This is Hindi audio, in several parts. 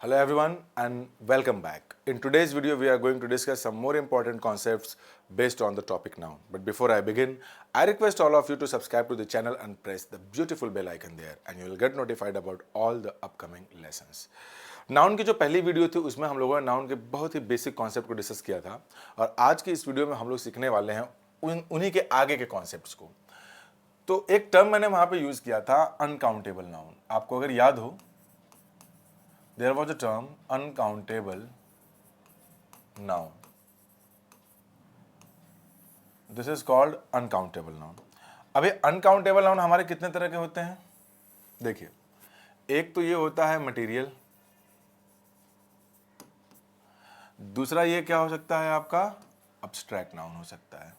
Hello everyone and welcome back. In today's video we are going to discuss some more important concepts based on the topic noun. But before I begin, I request all of you to subscribe to the channel and press the beautiful bell icon there and you will get notified about all the upcoming lessons. Noun की जो पहली वीडियो थी उसमें हम लोगों ने नाउन के बहुत ही बेसिक कॉन्सेप्ट को डिस्कस किया था और आज की इस वीडियो में हम लोग सीखने वाले हैं उन्हीं के आगे के कॉन्सेप्ट्स को। तो एक टर्म मैंने वहां पे यूज किया था अनकाउंटेबल नाउन। आपको अगर याद हो, there was a term uncountable noun. This is called uncountable noun. अब ये अनकाउंटेबल नाउन हमारे कितने तरह के होते हैं? देखिए, एक तो ये होता है मटेरियल, दूसरा ये क्या हो सकता है आपका abstract noun हो सकता है.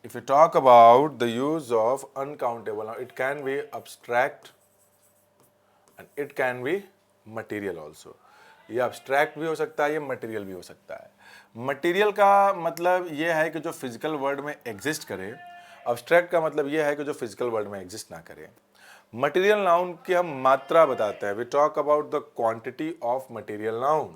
If you talk about the use of uncountable noun, it can be abstract and it can be material also. ये अब्स्ट्रैक्ट भी हो सकता है, ये मटेरियल भी हो सकता है. मटेरियल का मतलब ये है कि जो फिजिकल वर्ल्ड में एग्जिस्ट करे, अब्स्ट्रैक्ट का मतलब ये है कि जो फिजिकल वर्ल्ड में एग्जिस्ट ना करे. मटेरियल नाउन की हम मात्रा बताते हैं. We talk about the quantity of material noun.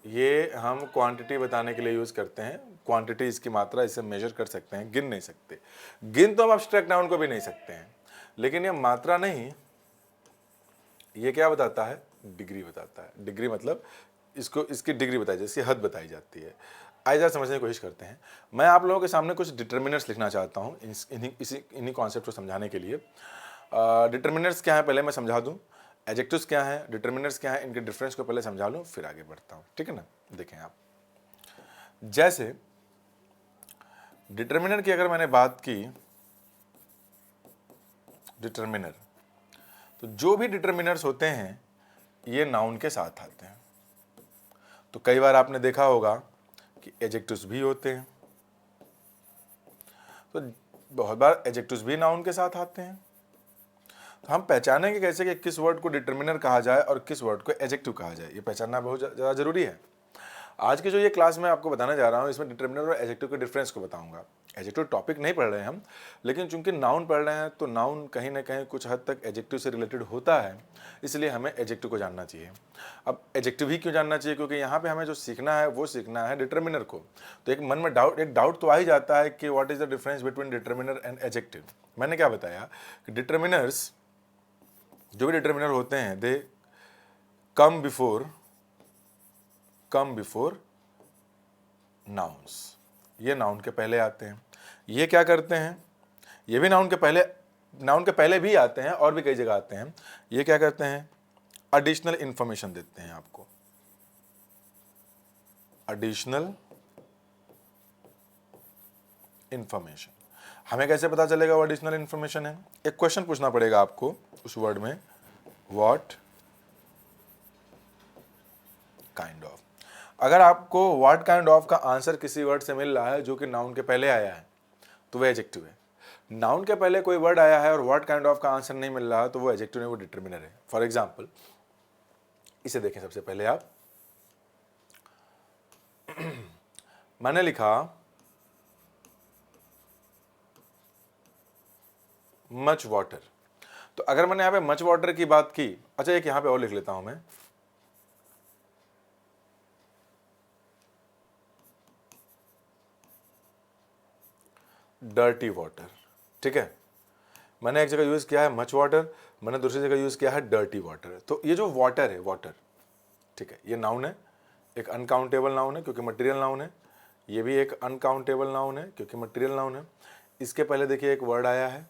ये हम क्वांटिटी बताने के लिए यूज करते हैं. क्वांटिटी इसकी मात्रा, इसे मेजर कर सकते हैं, गिन नहीं सकते. गिन तो हम अब्स्ट्रैक्ट नाउन को भी नहीं सकते हैं, लेकिन ये मात्रा नहीं, ये क्या बताता है? डिग्री बताता है. डिग्री मतलब इसकी डिग्री बताई जाती है, इसकी हद बताई जाती है. आइए जरा समझने की कोशिश करते हैं. मैं आप लोगों के सामने कुछ डिटर्मिनर्स लिखना चाहता हूँ इन्हीं कॉन्सेप्ट को समझाने के लिए. डिटर्मिनर्स क्या है पहले मैं समझा दूँ. एडजेक्टिव्स क्या है, डिटर्मिनर्स क्या है, इनके डिफरेंस को पहले समझा लूँ, फिर आगे बढ़ता हूँ. ठीक है ना. देखें आप, जैसे डिटर्मिनर की अगर मैंने बात की, डिटर्मिनर, तो जो भी डिटर्मिनर्स होते हैं ये नाउन के साथ आते हैं. तो कई बार आपने देखा होगा कि एडजेक्टिव्स भी होते हैं, तो बहुत बार एडजेक्टिव्स भी नाउन के साथ आते हैं. तो हम पहचानेंगे कैसे कि किस वर्ड को डिटर्मिनर कहा जाए और किस वर्ड को एडजेक्टिव कहा जाए. ये पहचानना बहुत ज़्यादा जरूरी है. आज की जो ये क्लास मैं आपको बताने जा रहा हूँ, इसमें डिटर्मिनर और एडजेक्टिव के डिफरेंस को बताऊंगा. एडजेक्टिव टॉपिक नहीं पढ़ रहे हैं हम, लेकिन चूंकि नाउन पढ़ रहे हैं तो नाउन कहीं ना कहीं कुछ हद तक एडजेक्टिव से रिलेटेड होता है, इसलिए हमें एडजेक्टिव को जानना चाहिए. अब एडजेक्टिव ही क्यों जानना चाहिए? क्योंकि यहाँ पे हमें जो सीखना है वो सीखना है डिटर्मिनर को. तो एक मन में डाउट तो आ ही जाता है कि what is the difference between determiner and adjective. मैंने क्या बताया कि डिटर्मिनर्स, जो भी डिटर्मिनर होते हैं, दे कम बिफोर नाउन्स. ये नाउन के पहले आते हैं. ये क्या करते हैं? ये भी नाउन के पहले भी आते हैं और भी कई जगह आते हैं. ये क्या करते हैं? एडिशनल इंफॉर्मेशन देते हैं आपको. Additional information. हमें कैसे पता चलेगा वो एडिशनल इंफॉर्मेशन है? एक क्वेश्चन पूछना पड़ेगा आपको उस वर्ड में, व्हाट काइंड ऑफ. अगर आपको व्हाट काइंड ऑफ का आंसर किसी वर्ड से मिल रहा है जो कि नाउन के पहले आया है, तो वह एडजेक्टिव है. नाउन के पहले कोई वर्ड आया है और व्हाट काइंड ऑफ का आंसर नहीं मिल रहा, तो वो एडजेक्टिव नहीं, वो डिटर्मिनर है. फॉर एग्जांपल, इसे देखें सबसे पहले आप. मैंने लिखा मच वाटर. तो अगर मैंने यहां पे मच वाटर की बात की, अच्छा एक यहां पे और लिख लेता हूं मैं, डर्टी वाटर. ठीक है, मैंने एक जगह यूज किया है मच वाटर, मैंने दूसरी जगह यूज किया है डर्टी वाटर. तो ये जो वाटर है, वाटर, ठीक है, ये नाउन है, एक अनकाउंटेबल नाउन है क्योंकि मटेरियल नाउन है. ये भी एक अनकाउंटेबल नाउन है क्योंकि मटेरियल नाउन है. इसके पहले देखिए एक वर्ड आया है,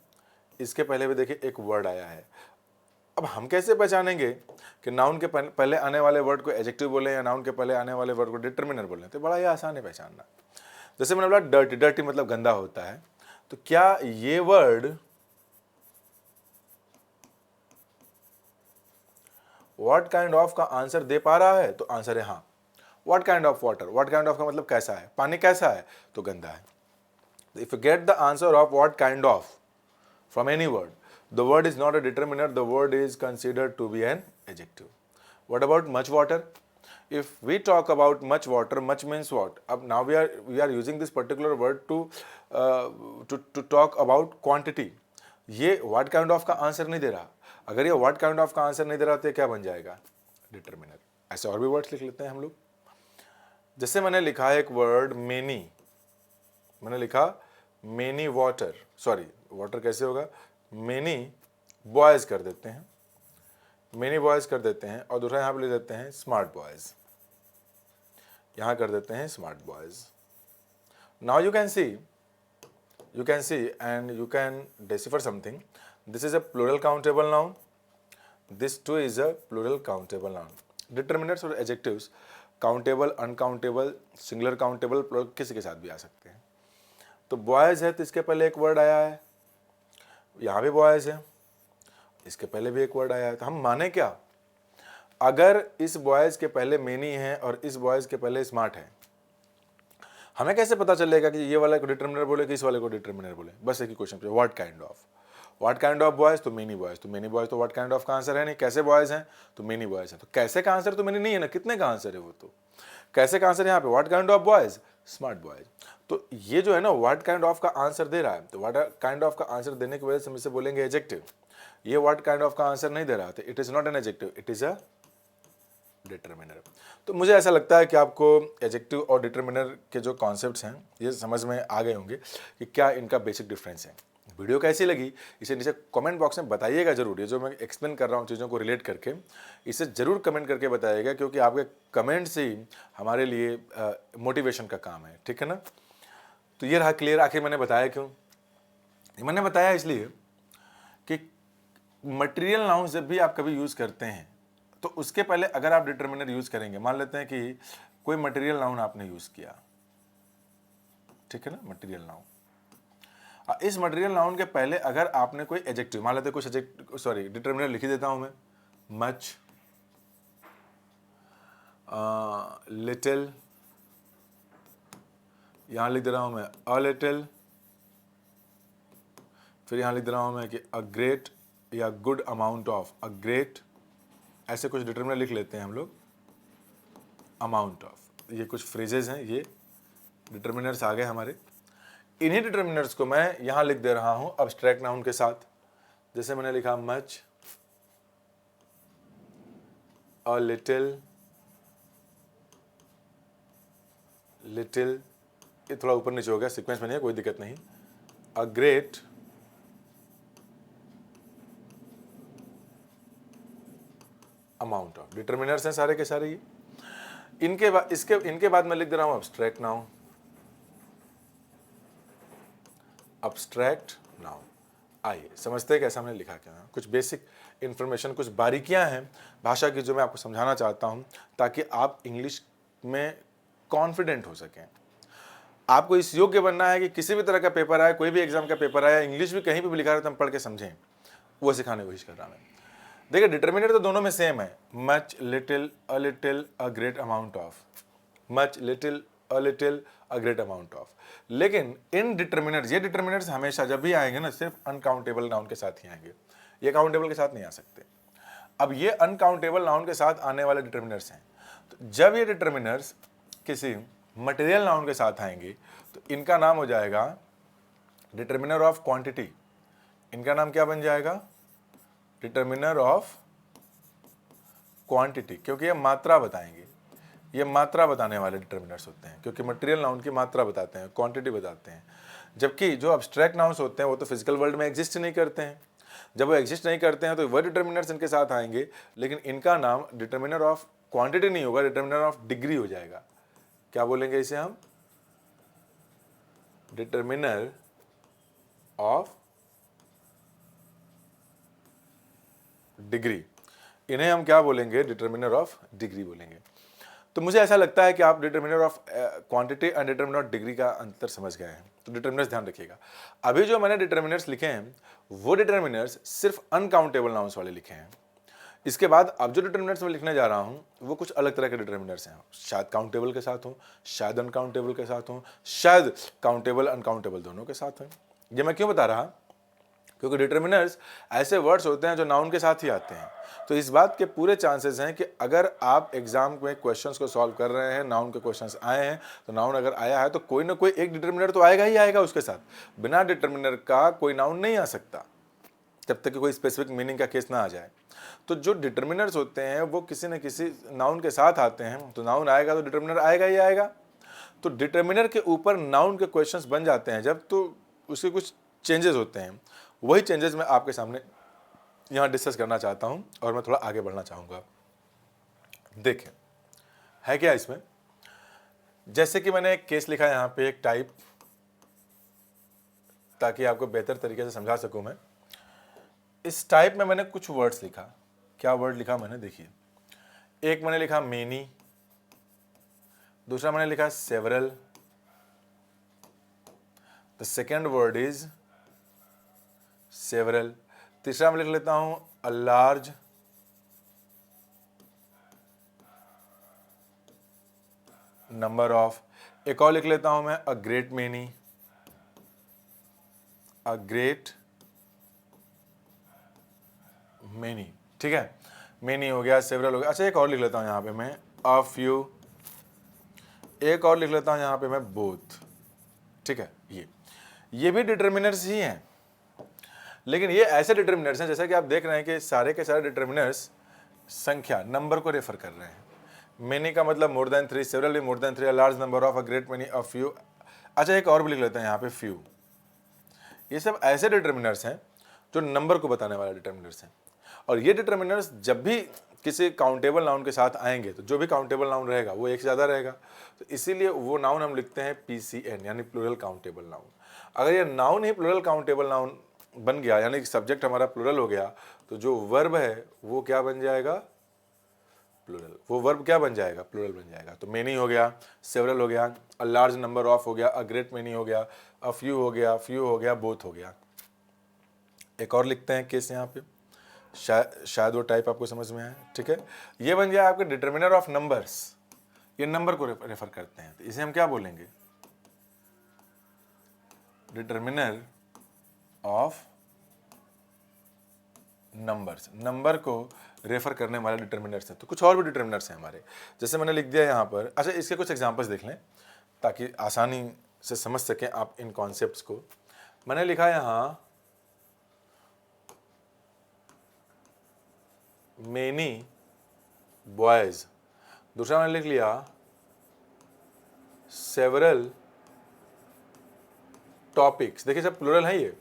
इसके पहले भी देखिए एक वर्ड आया है. अब हम कैसे पहचानेंगे कि नाउन के पहले आने वाले वर्ड को एडजेक्टिव बोले या नाउन के पहले आने वाले वर्ड को डिटर्मिनर बोले? तो बड़ा ही आसान है पहचानना. जैसे मैंने बोला डर्टी. डर्टी मतलब गंदा होता है. तो क्या ये वर्ड व्हाट काइंड ऑफ का आंसर दे पा रहा है? तो आंसर है हाँ. What kind of water, what kind of का मतलब कैसा है, पानी कैसा है, तो गंदा है. If you get the answer of what kind of from any word, the word is not a determiner, the word is considered to be an adjective. What about much water? If we talk about much water, much means what? Now we are using this particular word to talk about quantity. ये व्हाट काइंड ऑफ का आंसर नहीं दे रहा। अगर ये व्हाट काइंड ऑफ का आंसर नहीं दे रहा तो ये क्या बन जाएगा? डिटर्मिनर। ऐसे और भी वर्ड्स लिख लेते हैं हम लोग। जैसे मैंने लिखा है एक वर्ड मेनी, मैंने लिखा मेनी वाटर, सॉरी वाटर कैसे होगा, मेनी बॉयज कर देते हैं, मेनी बॉयज कर देते हैं, और दूसरा यहाँ पे ले देते हैं स्मार्ट बॉयज, यहाँ कर देते हैं smart boys. Now you can see and you can decipher something. This is a plural countable noun, this too is a plural countable noun. Determinants और adjectives countable, uncountable, singular countable, plural किसी के साथ भी आ सकते हैं। तो बॉयज है तो इसके पहले एक वर्ड आया है, यहाँ भी बॉयज है, इसके पहले भी एक वर्ड आया है, तो हम माने क्या? अगर इस बॉयज के पहले मेनी है और इस बॉयज के पहले स्मार्ट है, हमें कैसे पता चलेगा कि ये वाला को डिटर्मिनर बोले कि इस वाले को डिटर्मिनर बोले? बस एक ही क्वेश्चन पे, what kind of, what kind of boys, तो मेनी बॉयज, तो मेनी बॉयज तो व्हाट काइंड ऑफ का आंसर है नहीं। कैसे बॉयज हैं तो मेनी बॉयज है, तो कैसे का आंसर तो मेनी नहीं है ना, कितने का आंसर है वो, तो कैसे का आंसर यहाँ पे what kind of boys, smart boys. तो ये जो है ना व्हाट काइंड ऑफ का आंसर दे रहा है, तो व्हाट काइंड ऑफ का आंसर देने की वजह से हम इसे बोलेंगे एडजेक्टिव। ये व्हाट काइंड ऑफ का आंसर नहीं दे रहा, तो it is not an adjective, it is a determiner. तो मुझे ऐसा लगता है कि आपको एडजेक्टिव और डिटर्मिनर के जो कॉन्सेप्ट्स हैं ये समझ में आ गए होंगे कि क्या इनका बेसिक डिफरेंस है। वीडियो कैसी लगी इसे नीचे कमेंट बॉक्स में बताइएगा जरूर। ये जो मैं एक्सप्लेन कर रहा हूँ चीज़ों को रिलेट करके, इसे ज़रूर कमेंट करके बताइएगा, क्योंकि आपके कमेंट से ही हमारे लिए मोटिवेशन का काम है, ठीक है ना। तो ये रहा क्लियर। आखिर मैंने बताया क्यों? मैंने बताया इसलिए कि मटेरियल नाउन जब भी आप कभी यूज़ करते हैं तो उसके पहले अगर आप डिटर्मिनर यूज करेंगे, मान लेते हैं कि कोई मटेरियल नाउन आपने यूज किया, ठीक है ना, मटेरियल नाउन, इस मटेरियल नाउन के पहले अगर आपने कोई एडजेक्टिव, मान लेते हैं कुछ एडजेक्टिव, सॉरी डिटर्मिनर लिख ही देता हूं मैं, मच, लिटिल, यहां लिख दे रहा हूं मैं अ लिटिल, फिर यहां लिख दे रहा हूं मैं कि अ ग्रेट या good amount of, a great, ऐसे कुछ डिटर्मिनर लिख लेते हैं हम लोग, अमाउंट ऑफ। ये कुछ फ्रेजेस हैं, ये डिटर्मिनर्स आ गए हमारे। इन्हीं डिटर्मिनर्स को मैं यहां लिख दे रहा हूं अब्स्ट्रैक्ट नाउन के साथ। जैसे मैंने लिखा मच, अ लिटिल, लिटिल, ये थोड़ा ऊपर नीचे हो गया, सीक्वेंस में नहीं है, कोई दिक्कत नहीं, a great, amount of. Determiners हैं सारे के सारे ये। इनके बाद मैं लिख दे रहा हूं अब्स्ट्रैक्ट नाउन, अब्स्ट्रैक्ट नाउन। आइए समझते हैं कैसा मैंने लिखा क्या है। कुछ बेसिक इंफॉर्मेशन, कुछ बारीकियां हैं भाषा की जो मैं आपको समझाना चाहता हूं, ताकि आप इंग्लिश में कॉन्फिडेंट हो सकें। आपको इस योग्य बनना है कि किसी भी तरह का पेपर आए, कोई भी एग्जाम का पेपर आए, इंग्लिश भी कहीं भी लिखा रहता है हम पढ़ के समझें, वो सिखाने की कोशिश कर रहा मैं। देखिए डिटर्मिनर तो दोनों में सेम है, much, little, a great amount of, much, little, a great amount of. लेकिन इन डिटर्मिनर्स, ये डिटर्मिनर्स हमेशा जब भी आएंगे ना सिर्फ अनकाउंटेबल नाउन के साथ ही आएंगे, ये काउंटेबल के साथ नहीं आ सकते। अब ये अनकाउंटेबल नाउन के साथ आने वाले डिटर्मिनर्स हैं, तो जब ये डिटर्मिनर्स किसी मटेरियल नाउन के साथ आएंगे तो इनका नाम हो जाएगा डिटर्मिनर ऑफ क्वांटिटी। इनका नाम क्या बन जाएगा? डिटर्मिनर ऑफ क्वांटिटी, क्योंकि ये मात्रा बताएंगे, ये मात्रा बताने वाले डिटर्मिनर्स होते हैं, क्योंकि मटेरियल नाउन की मात्रा बताते हैं, क्वांटिटी बताते हैं। जबकि जो अब्स्ट्रैक्ट नाउन्स होते हैं वो तो फिजिकल वर्ल्ड में एग्जिस्ट नहीं करते हैं। जब वो एग्जिस्ट नहीं करते हैं तो वह डिटर्मिनर्स इनके साथ आएंगे, लेकिन इनका नाम डिटर्मिनर ऑफ क्वांटिटी नहीं होगा, डिटर्मिनर ऑफ डिग्री हो जाएगा। क्या बोलेंगे इसे हम? Determiner of degree. इन्हें हम क्या बोलेंगे? डिटर्मिनर ऑफ डिग्री बोलेंगे। तो मुझे ऐसा लगता है कि आप determiner of quantity and determiner of degree का अंतर समझ गए हैं। तो डिटर्मिनर्स ध्यान रखिएगा। अभी जो मैंने डिटर्मिनर्स लिखे हैं वो डिटर्मिनर्स सिर्फ अनकाउंटेबल नाउन्स वाले लिखे हैं। इसके बाद अब जो डिटर्मिनर्स मैं लिखने जा रहा हूं वो कुछ अलग तरह के डिटर्मिनर्स हैं। शायद काउंटेबल के साथ हो, शायद अनकाउंटेबल के साथ हो, शायद काउंटेबल अनकाउंटेबल दोनों के साथ हो। ये मैं क्यों बता रहा? क्योंकि डिटर्मिनर्स ऐसे वर्ड्स होते हैं जो नाउन के साथ ही आते हैं। तो इस बात के पूरे चांसेस हैं कि अगर आप एग्जाम में क्वेश्चंस को सॉल्व कर रहे हैं, नाउन के क्वेश्चंस आए हैं, तो नाउन अगर आया है तो कोई ना कोई एक डिटर्मिनर तो आएगा ही आएगा उसके साथ। बिना डिटर्मिनर का कोई नाउन नहीं आ सकता। जब तक कि कोई स्पेसिफिक मीनिंग का केस ना आ जाए। तो जो डिटर्मिनर्स होते हैं वो किसी न किसी नाउन के साथ आते हैं, तो नाउन आएगा तो डिटर्मिनर आएगा ही आएगा। तो डिटर्मिनर के ऊपर नाउन के क्वेश्चंस बन जाते हैं जब, तो उसके कुछ चेंजेस होते हैं। वही चेंजेस मैं आपके सामने यहाँ डिस्कस करना चाहता हूँ और मैं थोड़ा आगे बढ़ना चाहूँगा। देखें है क्या इसमें, जैसे कि मैंने एक केस लिखा है यहाँ पे, एक टाइप, ताकि आपको बेहतर तरीके से समझा सकूँ मैं। इस टाइप में मैंने कुछ वर्ड्स लिखा। क्या वर्ड लिखा मैंने, देखिए। एक मैंने लिखा मेनी, दूसरा मैंने लिखा several, the second word is several, तीसरा मैं लिख लेता हूं अ लार्ज, नंबर ऑफ, एक और लिख लेता हूं मैं a great many, a great many. ठीक है, मेनी हो गया, सेवरल हो गया। अच्छा, एक और लिख लेता हूं यहां पे मैं अ फ्यू, एक और लिख लेता हूं यहां पे मैं बोथ। ठीक है, ये भी डिटर्मिनर्स ही हैं, लेकिन ये ऐसे डिटर्मिनर्स हैं जैसा कि आप देख रहे हैं कि सारे के सारे डिटर्मिनर्स संख्या, नंबर को रेफर कर रहे हैं। मेनी का मतलब मोर देन 3, सेवरल भी more than 3, a large number of, a great many, a few. अच्छा, एक और भी लिख लेते हैं यहाँ पे फ्यू। ये सब ऐसे डिटर्मिनर्स हैं जो नंबर को बताने वाले डिटर्मिनर्स हैं। और ये डिटर्मिनर्स जब भी किसी काउंटेबल नाउन के साथ आएंगे तो जो भी काउंटेबल नाउन रहेगा वो एक से ज़्यादा रहेगा, तो इसीलिए वो नाउन हम लिखते हैं PCN, यानी प्लूरल काउंटेबल नाउन। अगर ये नाउन ही प्लूरल काउंटेबल नाउन बन गया, यानी कि सब्जेक्ट हमारा प्लूरल हो गया, तो जो वर्ब है वो क्या बन जाएगा, प्लूरल। वो वर्ब क्या बन जाएगा, प्लूरल बन जाएगा। तो मेनी हो गया, सेवरल हो गया, अ लार्ज नंबर ऑफ हो गया, अ ग्रेट मेनी हो गया, अ फ्यू हो गया, फ्यू हो गया, बोथ हो गया। एक और लिखते हैं केस यहाँ पे, शायद वो टाइप आपको समझ में आए। ठीक है, ये बन गया आपके डिटर्मिनर ऑफ नंबर्स, ये नंबर को रेफर करते हैं, तो इसे हम क्या बोलेंगे, डिटर्मिनर ऑफ नंबर्स। नंबर को रेफर करने वाले डिटर्मिनर्स हैं। तो कुछ और भी डिटर्मिनर्स हैं हमारे, जैसे मैंने लिख दिया यहाँ पर। अच्छा, इसके कुछ एग्जांपल्स देख लें ताकि आसानी से समझ सकें आप इन कॉन्सेप्ट्स को। मैंने लिखा यहाँ मेनी बॉयज, दूसरा मैंने लिख लिया सेवरल टॉपिक्स। देखिए सब प्लूरल है, ये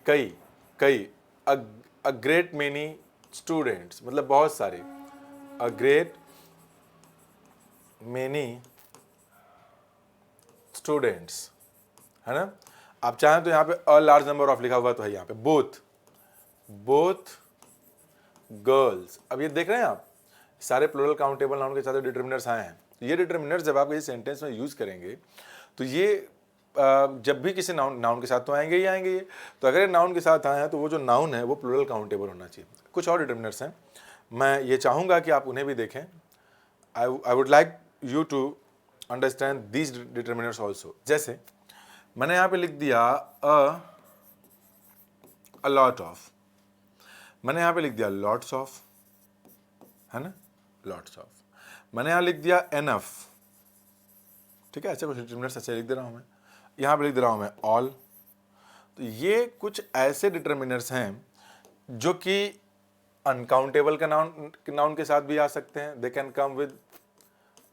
कई कई। अ ग्रेट मेनी स्टूडेंट्स, मतलब बहुत सारे, अ ग्रेट मेनी स्टूडेंट्स, है ना। आप चाहें तो यहाँ पे अ लार्ज नंबर ऑफ लिखा हुआ तो है यहाँ पे, बोथ बोथ गर्ल्स। अब ये देख रहे हैं आप, सारे प्लूरल काउंटेबल नाउन के साथ डिटर्मिनर्स आए हैं। तो ये डिटर्मिनर्स जब आप किसी सेंटेंस में यूज करेंगे तो ये जब भी किसी नाउन के साथ तो आएंगे ही आएंगे ये। तो अगर ये नाउन के साथ आए हैं तो वो जो नाउन है वो प्लूरल काउंटेबल होना चाहिए। कुछ और डिटर्मिनर्स हैं, मैं ये चाहूँगा कि आप उन्हें भी देखें। I would like you to understand these determiners also. जैसे मैंने यहाँ पे लिख दिया अ लॉट ऑफ, मैंने यहाँ पे लिख दिया लॉट्स ऑफ, है ना, लॉट्स ऑफ। मैंने यहाँ लिख दिया एनफ। ठीक है, ऐसे कुछ डिटर्मिनर्स ऐसे लिख दे रहा हूँ मैं, यहाँ पे लिख दे रहा हूँ मैं ऑल। तो ये कुछ ऐसे डिटर्मिनर्स हैं जो कि अनकाउंटेबल का नाउन के साथ भी आ सकते हैं। They can come with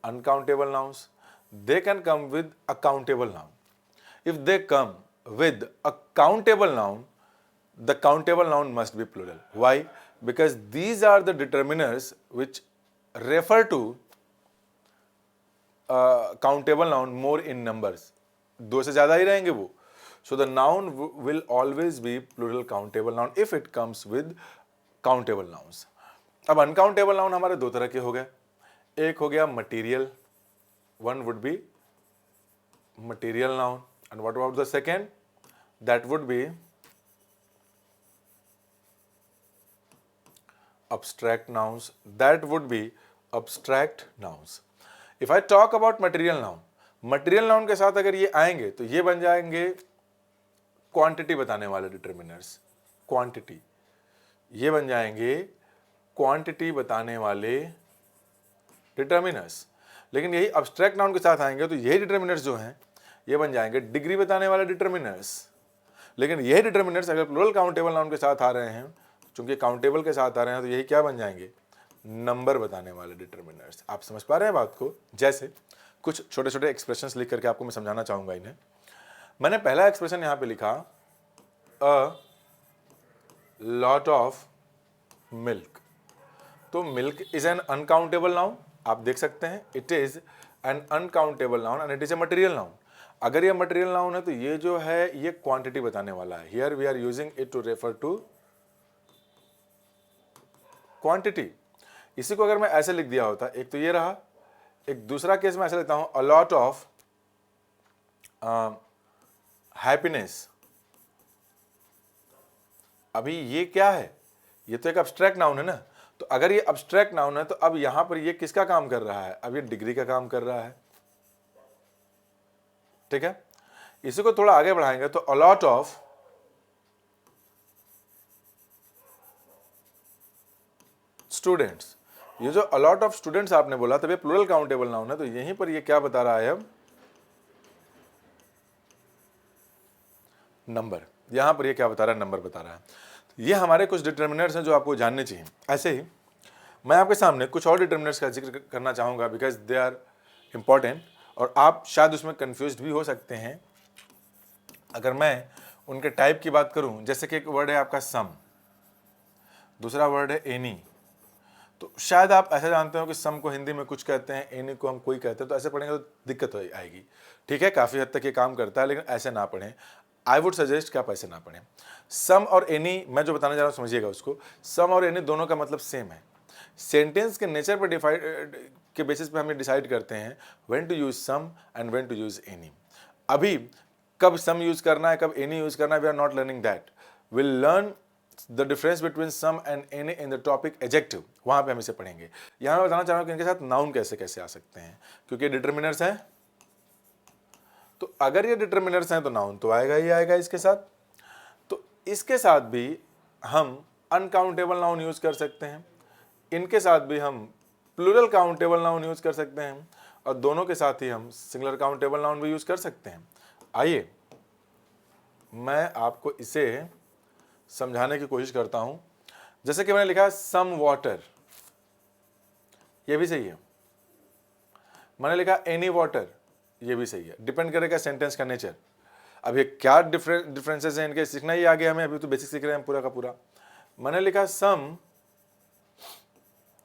uncountable nouns, they can come with a countable noun. If they come with a countable noun, the countable noun must be plural. Why? Because these are the determiners which refer to countable noun more in numbers. दो से ज्यादा ही रहेंगे वो. So the noun will always be plural countable noun if it comes with countable nouns. अब uncountable noun हमारे दो तरह के हो गए. एक हो गया material, one would be material noun, and what about the second? That would be abstract nouns. That would be abstract nouns. If I talk about material noun, material noun के साथ अगर ये आएंगे तो ये बन जाएंगे क्वांटिटी बताने वाले डिटर्मिनर्स. क्वांटिटी, ये बन जाएंगे क्वांटिटी बताने वाले डिटर्मिनर्स. लेकिन यही abstract noun के साथ आएंगे तो यही डिटर्मिनर्स जो हैं ये बन जाएंगे डिग्री बताने वाले डिटर्मिनर्स. लेकिन यही डिटर्मिनर्स अगर प्लूरल काउंटेबल नाउन के साथ आ रहे हैं, चूंकि काउंटेबल के साथ आ रहे हैं, तो यही क्या बन जाएंगे, नंबर बताने वाले डिटर्मिनर्स। आप समझ पा रहे हैं बात को? जैसे कुछ छोटे छोटे एक्सप्रेशंस लिख करके आपको मैं समझाना चाहूंगा इन्हें। मैंने पहला एक्सप्रेशन यहां पे लिखा, अ लॉट ऑफ मिल्क। तो milk is an uncountable noun, आप देख सकते हैं, it is an uncountable noun and it is a material noun. अगर ये मटेरियल नाउन है तो ये जो है ये क्वांटिटी बताने वाला है। Here we are using it to refer to quantity. इसी को अगर मैं ऐसे लिख दिया होता, एक तो ये रहा, एक दूसरा केस में ऐसे लिखता हूं, अ लॉट ऑफ हैप्पीनेस। अभी ये क्या है, ये तो एक अब्स्ट्रैक्ट नाउन है ना। तो अगर ये अब्स्ट्रैक्ट नाउन है तो अब यहां पर ये किसका काम कर रहा है, अब ये डिग्री का काम कर रहा है। ठीक है, इसी को थोड़ा आगे बढ़ाएंगे तो अ लॉट ऑफ स्टूडेंट्स। ये जो अ लॉट ऑफ स्टूडेंट्स आपने बोला, तब ये प्लूरल काउंटेबल नाउन है, तो यहीं पर ये क्या बता रहा है, अब नंबर। यहां पर ये क्या बता रहा है, नंबर बता रहा है। ये हमारे कुछ डिटर्मिनर्स हैं जो आपको जानने चाहिए। ऐसे ही मैं आपके सामने कुछ और डिटर्मिनर्स का जिक्र करना चाहूंगा, बिकॉज दे आर इंपॉर्टेंट, और आप शायद उसमें कंफ्यूज्ड भी हो सकते हैं। अगर मैं उनके टाइप की बात करूं, जैसे कि एक वर्ड है आपका सम, दूसरा वर्ड है एनी। तो शायद आप ऐसा जानते हो कि सम को हिंदी में कुछ कहते हैं, एनी को हम कोई कहते हैं, तो ऐसे पढ़ेंगे तो दिक्कत आएगी। ठीक है, काफ़ी हद तक ये काम करता है, लेकिन ऐसे ना पढ़ें। आई वुड सजेस्ट कि आप ऐसे ना पढ़ें। सम और एनी, मैं जो बताने जा रहा हूँ समझिएगा उसको। सम और एनी दोनों का मतलब सेम है। सेंटेंस के नेचर पर डिफाइड के बेसिस पे हम डिसाइड करते हैं when to use some and when to use any. अभी कब सम यूज करना है, कब एनी यूज करना है, we are not learning that. Will learn the difference between some and any in the topic adjective, वहां पे हम इसे पढ़ेंगे। यहां मैं बताना चाह रहा हूं कि इनके साथ नाउन कैसे कैसे आ सकते हैं, क्योंकि डिटर्मिनर्स हैं। तो अगर ये डिटर्मिनर्स हैं तो नाउन तो आएगा ही आएगा इसके साथ। तो इसके साथ भी हम अनकाउंटेबल नाउन यूज कर सकते हैं, इनके साथ भी हम प्लूरल काउंटेबल नाउन यूज कर सकते हैं, और दोनों के साथ ही हम सिंगुलर काउंटेबल नाउन भी यूज कर सकते हैं। आइए मैं आपको इसे समझाने की कोशिश करता हूं। जैसे कि मैंने लिखा सम वाटर, ये भी सही है। मैंने लिखा एनी वाटर, ये भी सही है। डिपेंड करेगा सेंटेंस का नेचर। अब ये क्या डिफरेंसेस हैं इनके, सीखना ही आगे हमें, अभी तो बेसिक सीख रहे हैं पूरा का पूरा। मैंने लिखा सम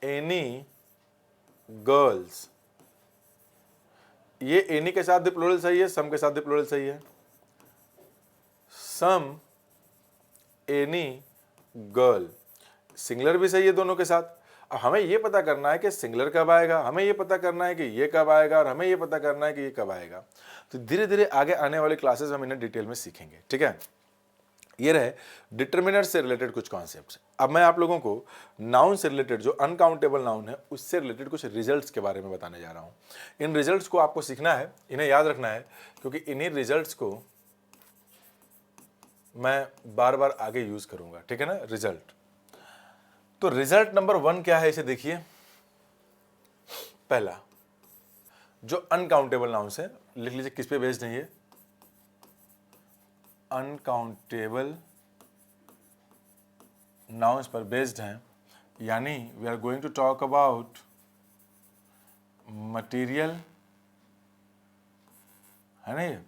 एनी गर्ल्स, ये एनी के साथ भी प्लूरल सही है, सम के साथ भी प्लूरल सही है। सम एनी गर्ल, सिंगुलर भी सही है दोनों के साथ। अब हमें ये पता करना है कि सिंगुलर कब आएगा, हमें ये पता करना है कि ये कब आएगा, और हमें ये पता करना है कि ये कब आएगा। तो धीरे धीरे आगे आने वाली क्लासेस हम इन्हें डिटेल में सीखेंगे। ठीक है, ये रहे डिटर्मिनर से रिलेटेड कुछ कॉन्सेप्ट्स। अब मैं आप लोगों को नाउन से रिलेटेड, जो अनकाउंटेबल नाउन है, उससे रिलेटेड कुछ रिजल्ट्स के बारे में बताने जा रहा हूं। इन रिजल्ट्स को आपको सीखना है, इन्हें याद रखना है, क्योंकि इन्हीं रिजल्ट्स को मैं बार बार आगे यूज करूंगा। ठीक है ना, रिजल्ट। तो रिजल्ट नंबर 1 क्या है, इसे देखिए। पहला जो अनकाउंटेबल नाउन्स है, लिख लीजिए किस पे बेस्ड है ये, अनकाउंटेबल नाउन्स पर बेस्ड हैं। यानी we are going to talk about material, है ना, ये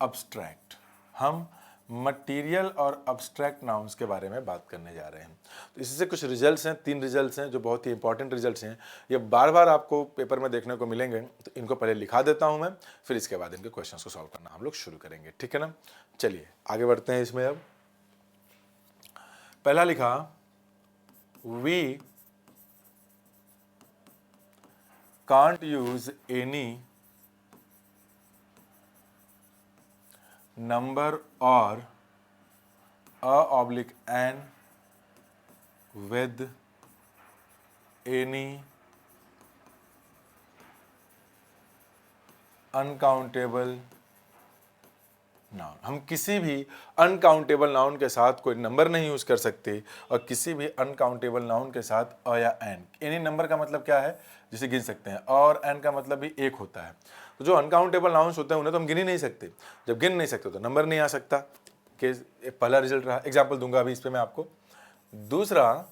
अब्स्ट्रैक्ट। हम मटेरियल और अब्स्ट्रैक्ट नाउन्स के बारे में बात करने जा रहे हैं। तो इससे कुछ रिजल्ट्स हैं, 3 रिजल्ट्स हैं जो बहुत ही इंपॉर्टेंट रिजल्ट्स हैं। ये बार बार आपको पेपर में देखने को मिलेंगे, तो इनको पहले लिखा देता हूं मैं, फिर इसके बाद इनके क्वेश्चंस को सॉल्व करना हम लोग शुरू करेंगे। ठीक है ना, चलिए आगे बढ़ते हैं इसमें। अब पहला लिखा, we can't use any number or a/n with any uncountable noun. हम किसी भी अनकाउंटेबल नाउन के साथ कोई नंबर नहीं यूज कर सकते, और किसी भी अनकाउंटेबल नाउन के साथ अ या एन। एनी नंबर का मतलब क्या है, जिसे गिन सकते हैं, और एन का मतलब भी एक होता है। तो जो अनकाउंटेबल नाउन्स होते हैं उन्हें तो हम गिन ही नहीं सकते। जब गिन नहीं सकते तो नंबर नहीं आ सकता। केस पहला रिजल्ट रहा, एग्जाम्पल दूंगा अभी इस पे मैं आपको। दूसरा,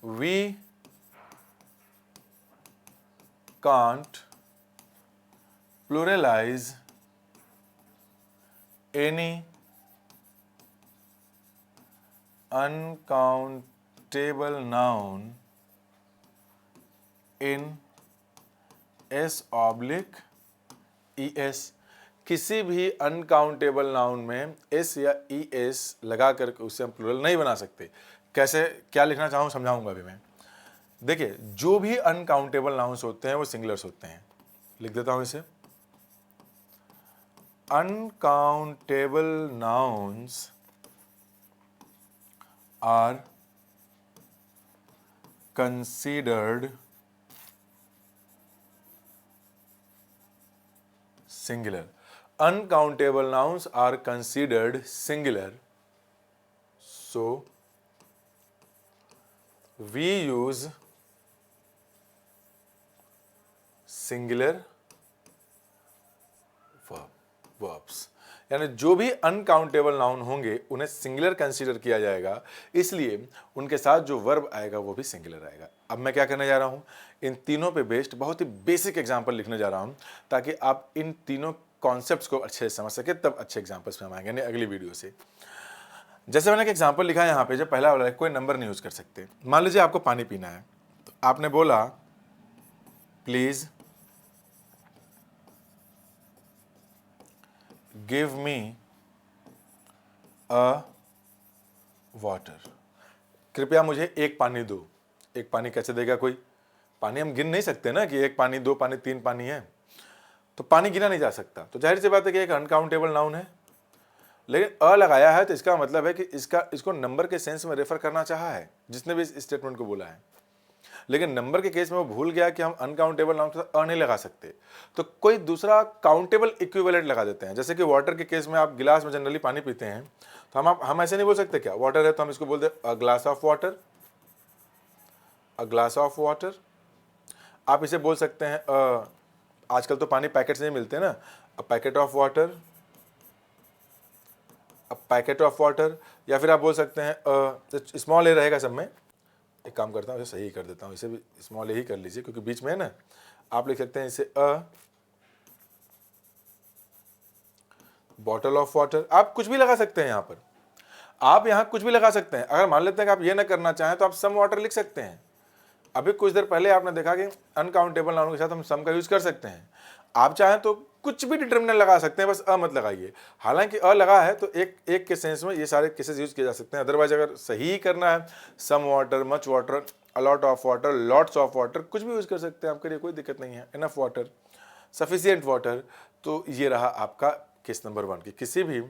we can't pluralise any uncountable noun in S oblique E S. किसी भी अनकाउंटेबल नाउन में एस या ई एस लगा करके उससे हम प्लूरल नहीं बना सकते। कैसे, क्या लिखना चाहूँ समझाऊंगा अभी मैं। देखिए, जो भी अनकाउंटेबल नाउन्स होते हैं वो सिंगुलर्स होते हैं। लिख देता हूं इसे, uncountable nouns are considered singular. Uncountable nouns are considered singular. So, we use singular verbs. यानी जो भी अनकाउंटेबल नाउन होंगे उन्हें सिंगुलर कंसीडर किया जाएगा, इसलिए उनके साथ जो वर्ब आएगा वो भी सिंगुलर आएगा। अब मैं क्या करने जा रहा हूं, इन तीनों पे बेस्ड बहुत ही बेसिक एग्जांपल लिखने जा रहा हूं ताकि आप इन तीनों कॉन्सेप्ट्स को अच्छे से समझ सके, तब अच्छे एग्जांपल्स में हम आएंगे अगली वीडियो से। जैसे मैंने एक एग्जांपल लिखा है यहाँ पे, जो पहला वाला है, कोई नंबर नहीं यूज कर सकते। मान लीजिए आपको पानी पीना है, तो आपने बोला please give me a water, कृपया मुझे एक पानी दो। एक पानी कैसे देगा कोई? पानी हम गिन नहीं सकते ना कि एक पानी, दो पानी, तीन पानी है, तो पानी गिना नहीं जा सकता। तो जाहिर सी बात है कि एक अनकाउंटेबल नाउन है, लेकिन अ लगाया है तो इसका मतलब है कि इसको नंबर के सेंस में रेफर करना चाहा है जिसने भी इस स्टेटमेंट को बोला है, लेकिन नंबर के केस में वो भूल गया कि हम अनकाउंटेबल नाउन के साथ अ नहीं लगा सकते, तो कोई दूसरा काउंटेबल इक्विवेलेंट लगा देते हैं। जैसे कि वाटर के केस में आप गिलास में जनरली पानी पीते हैं, तो हम ऐसे नहीं बोल सकते क्या, वाटर है तो हम इसको बोलते a glass of water, a glass of water. आप इसे बोल सकते हैं आजकल तो पानी पैकेट से नहीं मिलते ना, a packet of water, a packet of water. या फिर आप बोल सकते हैं स्मॉल ए रहेगा सब में, एक काम करता हूँ इसे सही कर देता हूँ, इसे भी स्मॉल ए ही कर लीजिए क्योंकि बीच में है ना। आप लिख सकते हैं इसे बॉटल ऑफ वाटर। आप कुछ भी लगा सकते हैं यहाँ पर, आप यहाँ कुछ भी लगा सकते हैं। अगर मान लेते हैं कि आप ये ना करना चाहें तो आप सम वाटर लिख सकते हैं। अभी कुछ देर पहले आपने देखा कि अनकाउंटेबल नाउन के साथ हम सम का यूज कर सकते हैं। आप चाहें तो कुछ भी डिटरमिनर लगा सकते हैं, बस अ मत लगाइए। हालांकि अ लगा है तो एक के सेंस में ये सारे केसेस यूज किए जा सकते हैं। अदरवाइज अगर सही करना है, some water, much water, a lot of water, lots of water, कुछ भी यूज कर सकते हैं, आपके लिए कोई दिक्कत नहीं है। Enough water, sufficient water. तो ये रहा आपका केस नंबर 1 कि किसी भी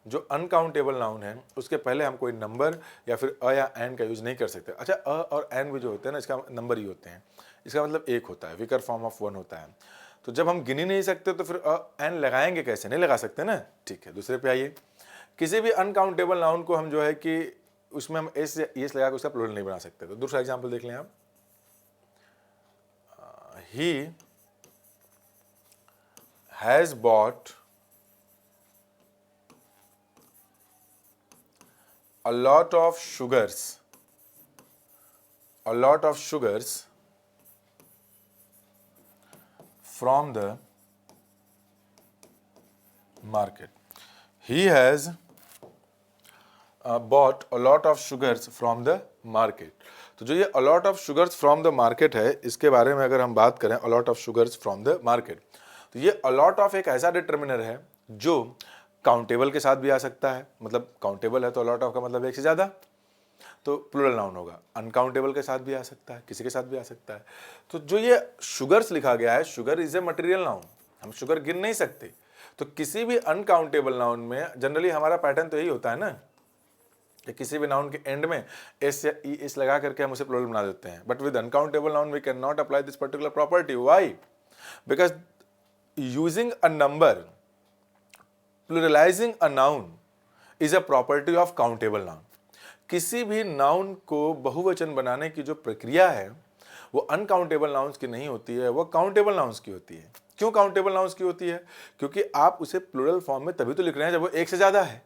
जो अनकाउंटेबल नाउन है उसके पहले हम कोई नंबर या फिर अ या एन का यूज नहीं कर सकते। अच्छा, अ और एन भी जो होते हैं ना, इसका नंबर ही होते हैं, इसका मतलब एक होता है, विकर फॉर्म ऑफ 1 होता है। तो जब हम गिन ही नहीं सकते तो फिर अ एन लगाएंगे कैसे? नहीं लगा सकते ना। ठीक है, दूसरे पे आइए। किसी भी अनकाउंटेबल नाउन को हम जो है कि उसमें हम एस या एस लगा के उसका प्लूरल नहीं बना सकते। तो दूसरा एग्जाम्पल देख लें आप, he has bot a lot of sugars from the market. He has bought a lot of sugars from the market. तो जो ये a lot of sugars from the market है, इसके बारे में अगर हम बात करें, a lot of sugars from the market, तो ये a lot of एक ऐसा डिटर्मिनर है जो काउंटेबल के साथ भी आ सकता है। मतलब काउंटेबल है तो a lot of का मतलब एक से ज़्यादा, तो प्लूरल नाउन होगा। अनकाउंटेबल के साथ भी आ सकता है, किसी के साथ भी आ सकता है। तो जो ये शुगर्स लिखा गया है, sugar is a material noun, हम शुगर गिन नहीं सकते। तो किसी भी अनकाउंटेबल नाउन में जनरली हमारा पैटर्न तो यही होता है ना कि किसी भी नाउन के एंड में एस या ई एस लगा करके हम उसे प्लूरल बना देते हैं। But with uncountable noun we can not apply this particular property. Why? Because using a number, pluralising a noun is a property of countable noun. किसी भी नाउन को बहुवचन बनाने की जो प्रक्रिया है वो अनकाउंटेबल नाउन्स की नहीं होती है, वो काउंटेबल नाउन्स की होती है। क्यों काउंटेबल नाउन्स की होती है? क्योंकि आप उसे प्लूरल फॉर्म में तभी तो लिख रहे हैं जब वो एक से ज्यादा है।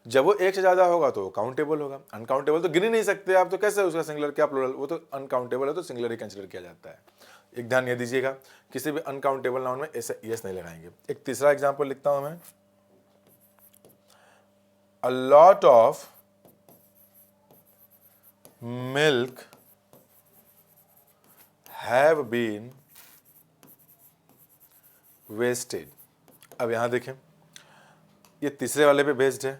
जब वो एक से ज़्यादा होगा तो काउंटेबल होगा, अनकाउंटेबल तो गिन ही नहीं सकते आप, तो कैसे उसका सिंगुलर क्या प्लूरल, वो तो अनकाउंटेबल है तो सिंगुलर ही कंसिडर किया जाता है। एक ध्यान ये दीजिएगा, किसी भी अनकाउंटेबल नाउन में ऐसे यस नहीं लगाएंगे। एक तीसरा एग्जाम्पल लिखता हूं मैं, a lot of milk have been wasted. अब यहां देखें, ये तीसरे वाले पे बेस्ड है।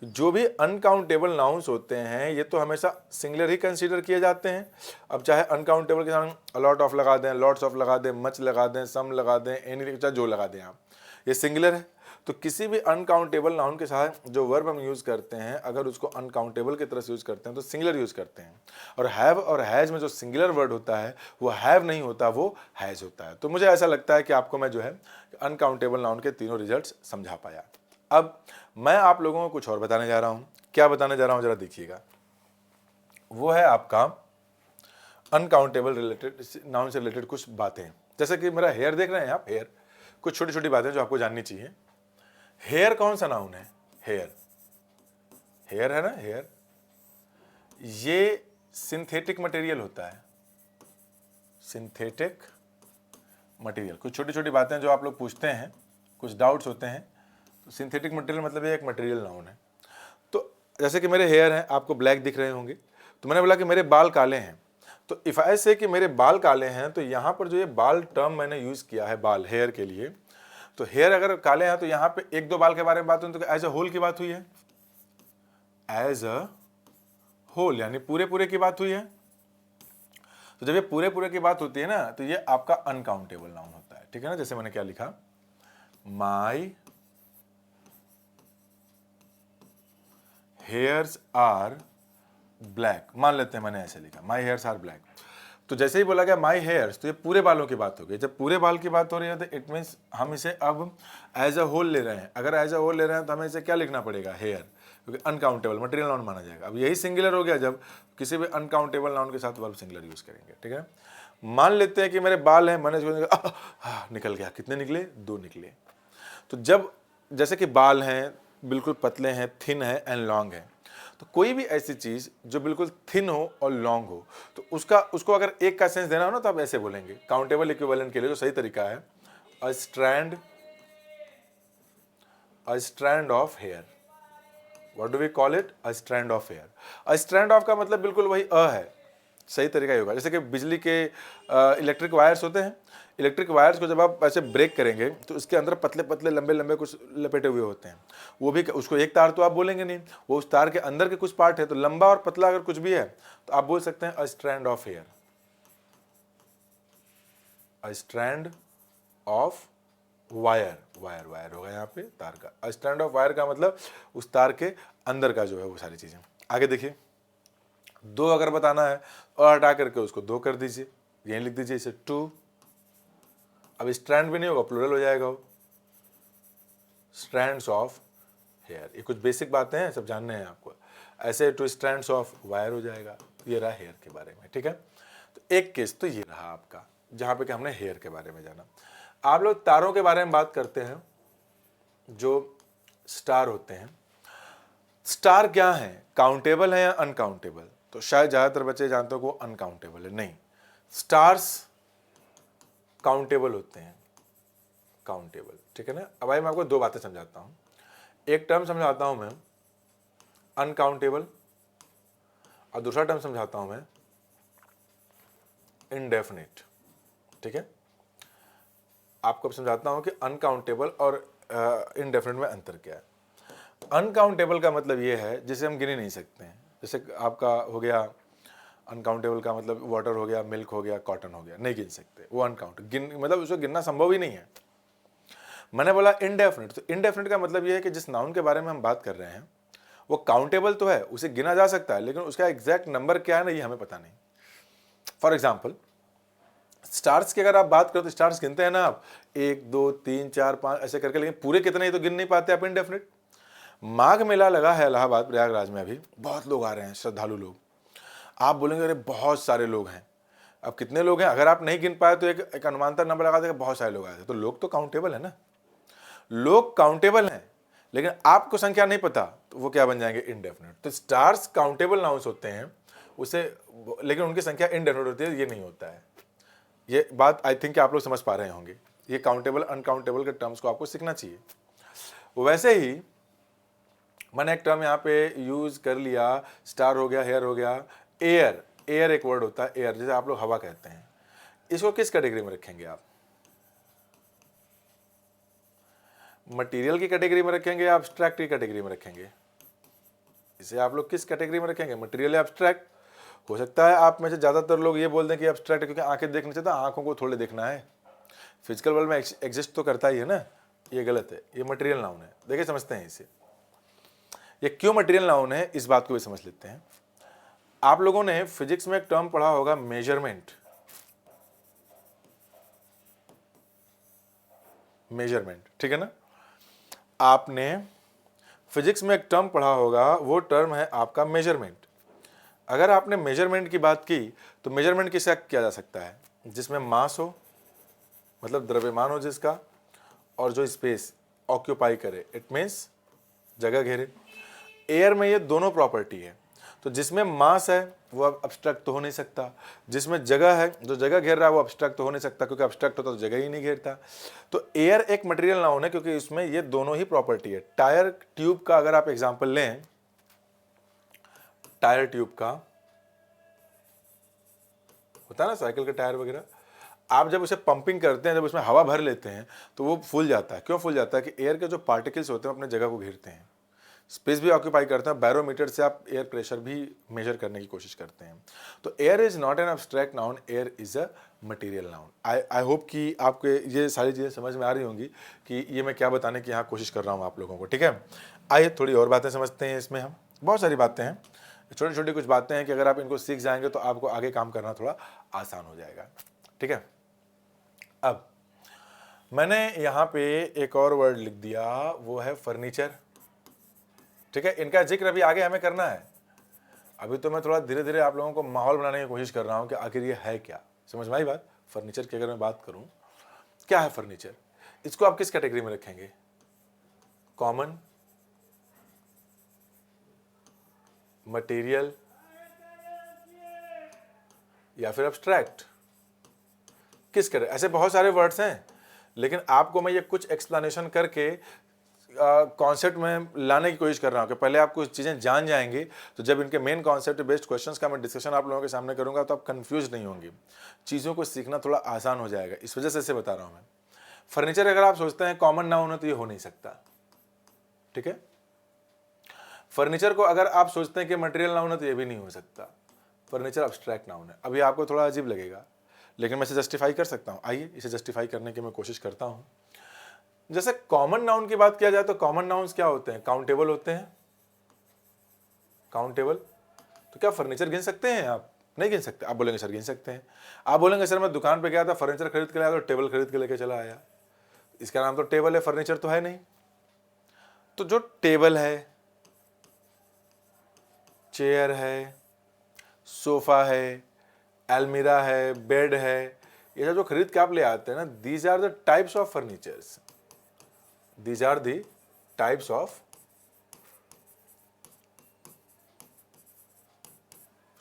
जो भी अनकाउंटेबल नाउन्स होते हैं ये तो हमेशा सिंगुलर ही कंसीडर किए जाते हैं। अब चाहे अनकाउंटेबल के साथ अलॉट ऑफ लगा दें, लॉट्स ऑफ लगा दें, मच लगा दें, सम लगा दें, एनी, चाहे जो लगा दें आप, ये सिंगुलर है। तो किसी भी अनकाउंटेबल नाउन के साथ जो वर्ब हम यूज़ करते हैं, अगर उसको अनकाउंटेबल की तरह से यूज़ करते हैं तो सिंगुलर यूज़ करते हैं। और हैव और हैज़ में जो सिंगुलर वर्ड होता है वो हैव नहीं होता, वो हैज़ होता है। तो मुझे ऐसा लगता है कि आपको मैं जो है अनकाउंटेबल नाउन के तीनों रिजल्ट्स समझा पाया। अब मैं आप लोगों को कुछ और बताने जा रहा हूं। क्या बताने जा रहा हूं जरा देखिएगा, वो है आपका अनकाउंटेबल रिलेटेड नाउन से रिलेटेड कुछ बातें। जैसे कि मेरा हेयर देख रहे हैं आप, हेयर, कुछ छोटी छोटी बातें जो आपको जाननी चाहिए। हेयर कौन सा नाउन है? हेयर, हेयर है ना, हेयर, ये सिंथेटिक मटेरियल होता है, सिंथेटिक मटेरियल। कुछ छोटी छोटी बातें जो आप लोग पूछते हैं, कुछ डाउट्स होते हैं, तो सिंथेटिक मटेरियल मतलब ये एक मटेरियल नाउन है। तो जैसे कि मेरे हेयर हैं, आपको ब्लैक दिख रहे होंगे, तो मैंने बोला कि मेरे बाल काले हैं, तो इफ़ आई से कि मेरे बाल काले हैं, तो यहाँ पर जो ये बाल टर्म मैंने यूज़ किया है बाल, हेयर के लिए, तो हेयर अगर काले हैं तो यहाँ पे एक दो बाल के बारे में बात हुई तो एज अ होल की बात हुई है, एज अ होल यानी पूरे पूरे की बात हुई है। तो जब ये पूरे पूरे की बात होती है ना, तो ये आपका अनकाउंटेबल नाउन होता है, ठीक है ना। जैसे मैंने क्या लिखा, माई हेयर्स आर ब्लैक, मान लेते हैं मैंने ऐसे लिखा, माई हेयर्स आर ब्लैक। तो जैसे ही बोला गया माई हेयर्स, तो ये पूरे बालों की बात हो गई। जब पूरे बाल की बात हो रही है तो इट मीन्स हम इसे अब एज अ होल ले रहे हैं। अगर एज अ होल ले रहे हैं तो हमें इसे क्या लिखना पड़ेगा, हेयर, क्योंकि अनकाउंटेबल मटेरियल नाउन माना जाएगा। अब यही सिंगुलर हो गया जब किसी भी अनकाउंटेबल नाउन के साथ वर्ब सिंगुलर यूज करेंगे, ठीक है। मान लेते हैं कि मेरे बाल हैं, मैंने निकल गया, कितने निकले, 2 निकले। तो जब जैसे कि बाल हैं, बिल्कुल पतले हैं, थिन है एंड लॉन्ग है, तो कोई भी ऐसी चीज़ जो बिल्कुल थिन हो और लॉन्ग हो, तो उसको अगर एक का सेंस देना हो ना, तो आप ऐसे बोलेंगे। काउंटेबल इक्विवेलेंट के लिए जो सही तरीका है, a strand of hair. What do we call it? A strand of hair. A strand of का मतलब बिल्कुल वही अ है, सही तरीका ही होगा। जैसे कि बिजली के इलेक्ट्रिक वायर्स होते हैं, इलेक्ट्रिक वायर्स को जब आप ऐसे ब्रेक करेंगे तो उसके अंदर पतले पतले लंबे लंबे कुछ लपेटे हुए होते हैं, वो भी उसको एक तार तो आप बोलेंगे नहीं, वो उस तार के अंदर के कुछ पार्ट है, तो लंबा और पतला अगर कुछ भी है तो आप बोल सकते हैं a strand of hair, a strand of wire, wire wire होगा यहाँ पे तार का। अ स्ट्रैंड ऑफ वायर का मतलब उस तार के अंदर का जो है वो सारी चीजें। आगे देखिए, 2 अगर बताना है और हटा करके उसको 2 कर दीजिए, यहीं लिख दीजिए इसे 2। अब स्ट्रैंड भी नहीं होगा, प्लूरल हो जाएगा वो, स्ट्रैंड्स ऑफ हेयर। ये कुछ बेसिक बातें हैं, सब जानने हैं आपको। ऐसे 2 स्ट्रैंड्स ऑफ वायर हो जाएगा। ये रहा हेयर के बारे में, ठीक है। तो एक केस तो ये रहा आपका, जहां पे कि हमने हेयर के बारे में जाना। आप लोग तारों के बारे में बात करते हैं, जो स्टार होते हैं। स्टार क्या है, काउंटेबल है या अनकाउंटेबल? तो शायद ज्यादातर बच्चे जानते हो वो अनकाउंटेबल है। नहीं, स्टार्स काउंटेबल होते हैं, काउंटेबल, ठीक है ना। अब भाई मैं आपको 2 बातें समझाता हूं। एक टर्म समझाता हूं मैं अनकाउंटेबल, और दूसरा टर्म समझाता हूं मैं इनडेफिनिट, ठीक है। आपको अब समझाता हूं कि अनकाउंटेबल और इनडेफिनिट में अंतर क्या है। अनकाउंटेबल का मतलब ये है जिसे हम गिन ही नहीं सकते हैं। जैसे आपका हो गया अनकाउंटेबल का मतलब वाटर हो गया, मिल्क हो गया, कॉटन हो गया, नहीं गिन सकते, वो अनकाउंट मतलब उसको गिनना संभव ही नहीं है। मैंने बोला इनडेफिनिट, तो इनडेफिनिट का मतलब ये है कि जिस नाउन के बारे में हम बात कर रहे हैं वो काउंटेबल तो है, उसे गिना जा सकता है, लेकिन उसका एग्जैक्ट नंबर क्या है ना, ये हमें पता नहीं। फॉर एग्जाम्पल, स्टार्स की अगर आप बात करो तो स्टार्स गिनते हैं ना आप, 1 2 3 4 5 ऐसे करके, लेकिन पूरे कितने ही तो गिन नहीं पाते आप इनडेफिनिट। माघ मेला लगा है इलाहाबाद प्रयागराज में, अभी बहुत लोग आ रहे हैं, श्रद्धालु लोग। आप बोलेंगे अरे बहुत सारे लोग हैं, अब कितने लोग हैं अगर आप नहीं गिन पाए तो एक अनुमानता नंबर लगा देगा, बहुत सारे लोग आए थे। तो लोग तो काउंटेबल है ना, लोग काउंटेबल हैं, लेकिन आपको संख्या नहीं पता तो वो क्या बन जाएंगे, इनडेफिनेट। तो स्टार्स काउंटेबल नाउन्स होते हैं उसे, लेकिन उनकी संख्या इनडेफिनेट होती है, ये नहीं होता है। ये बात आई थिंक आप लोग समझ पा रहे होंगे। ये काउंटेबल अनकाउंटेबल के टर्म्स को आपको सीखना चाहिए। वैसे ही मैंने एक टर्म यहाँ पे यूज कर लिया, स्टार हो गया, हेयर हो गया, एयर। एयर एक वर्ड होता है, एयर, जैसे आप लोग हवा कहते हैं। इसको किस कैटेगरी में रखेंगे आप? मटेरियल की कैटेगरी में रखेंगे या एब्स्ट्रैक्ट की कैटेगरी में रखेंगे? इसे आप लोग किस कैटेगरी में रखेंगे, मटेरियल या एब्स्ट्रैक्ट? हो सकता है आप में से ज़्यादातर लोग ये बोल दें कि एब्स्ट्रैक्ट, क्योंकि आंखें देखने से तो आंखों को थोड़े देखना है, फिजिकल वर्ल्ड में एग्जिस्ट तो करता ही है ना। ये गलत है, ये मटेरियल नाउन है। देखिए समझते हैं इसे, ये क्यों मटेरियल नाउन है, इस बात को भी समझ लेते हैं। आप लोगों ने फिजिक्स में एक टर्म पढ़ा होगा, मेजरमेंट। मेजरमेंट, ठीक है ना। आपने फिजिक्स में एक टर्म पढ़ा होगा, वो टर्म है आपका मेजरमेंट। अगर आपने मेजरमेंट की बात की तो मेजरमेंट किसका किया जा सकता है? जिसमें मास हो, मतलब द्रव्यमान हो जिसका, और जो स्पेस ऑक्यूपाई करे, इट मीन्स जगह घेरे। एयर में ये दोनों प्रॉपर्टी है। तो जिसमें मास है वो अब्स्ट्रैक्ट तो हो नहीं सकता, जिसमें जगह है, जो जगह घेर रहा है वो अब्स्ट्रैक्ट तो हो नहीं सकता, क्योंकि अब्स्ट्रैक्ट होता तो जगह ही नहीं घेरता। तो एयर एक मटेरियल नाउन है क्योंकि इसमें ये दोनों ही प्रॉपर्टी है। टायर ट्यूब का अगर आप एग्जांपल लें, टायर ट्यूब का होता है ना, साइकिल के टायर वगैरह, आप जब उसे पंपिंग करते हैं, जब उसमें हवा भर लेते हैं तो वो फूल जाता है। क्यों फूल जाता है? कि एयर के जो पार्टिकल्स होते हैं अपने जगह को घेरते हैं, स्पेस भी ऑक्यूपाई करते हैं। बैरोमीटर से आप एयर प्रेशर भी मेजर करने की कोशिश करते हैं। तो air is not an abstract noun, air is a material noun. I hope कि आपको ये सारी चीज़ें समझ में आ रही होंगी कि ये मैं क्या बताने की यहाँ कोशिश कर रहा हूँ आप लोगों को, ठीक है। आइए थोड़ी और बातें समझते हैं। इसमें हम बहुत सारी बातें हैं, छोटी छोटी कुछ बातें हैं कि अगर आप इनको सीख जाएंगे तो आपको आगे काम करना थोड़ा आसान हो जाएगा, ठीक है। अब मैंने यहाँ पे एक और वर्ड लिख दिया, वो है फर्नीचर, ठीक है। इनका जिक्र अभी आगे हमें करना है। अभी तो मैं थोड़ा धीरे धीरे आप लोगों को माहौल बनाने की कोशिश कर रहा हूँ कि आखिर ये है क्या। समझ में आई बात? फर्नीचर की अगर मैं बात करूँ, क्या है फर्नीचर? इसको आप किस कैटेगरी में रखेंगे? कॉमन, मटेरियल, या फिर एब्स्ट्रैक्ट? किस करें? ऐसे बहुत सारे वर्ड्स हैं, लेकिन आपको मैं ये कुछ एक्सप्लेनेशन करके कॉन्सेप्ट में लाने की कोशिश कर रहा हूँ कि पहले आप कुछ चीज़ें जान जाएंगे, तो जब इनके मेन कॉन्सेप्ट बेस्ड क्वेश्चंस का मैं डिस्कशन आप लोगों के सामने करूंगा तो आप कंफ्यूज नहीं होंगे, चीज़ों को सीखना थोड़ा आसान हो जाएगा। इस वजह से इसे बता रहा हूँ मैं। फर्नीचर अगर आप सोचते हैं कॉमन नाउन है तो ये हो नहीं सकता, ठीक है। फर्नीचर को अगर आप सोचते हैं कि मटेरियल नाउन है तो ये भी नहीं हो सकता। फर्नीचर अब्स्ट्रैक्ट नाउन है। अभी आपको थोड़ा अजीब लगेगा, लेकिन मैं इसे जस्टिफाई कर सकता हूँ। आइए इसे जस्टिफाई करने की मैं कोशिश करता हूँ। जैसे कॉमन नाउन की बात किया जाए तो कॉमन नाउन्स क्या होते हैं? काउंटेबल होते हैं। काउंटेबल, तो क्या फर्नीचर गिन सकते हैं आप? नहीं गिन सकते। आप बोलेंगे सर गिन सकते हैं। आप बोलेंगे सर मैं दुकान पे गया था, फर्नीचर खरीद के लाया तो टेबल खरीद के लेके चला आया, इसका नाम तो टेबल है, फर्नीचर तो है नहीं। तो जो टेबल है, चेयर है, सोफा है, अलमीरा है, बेड है, ये सब जो खरीद के आप ले आते हैं ना, these are the types of furnitures. These are the types of,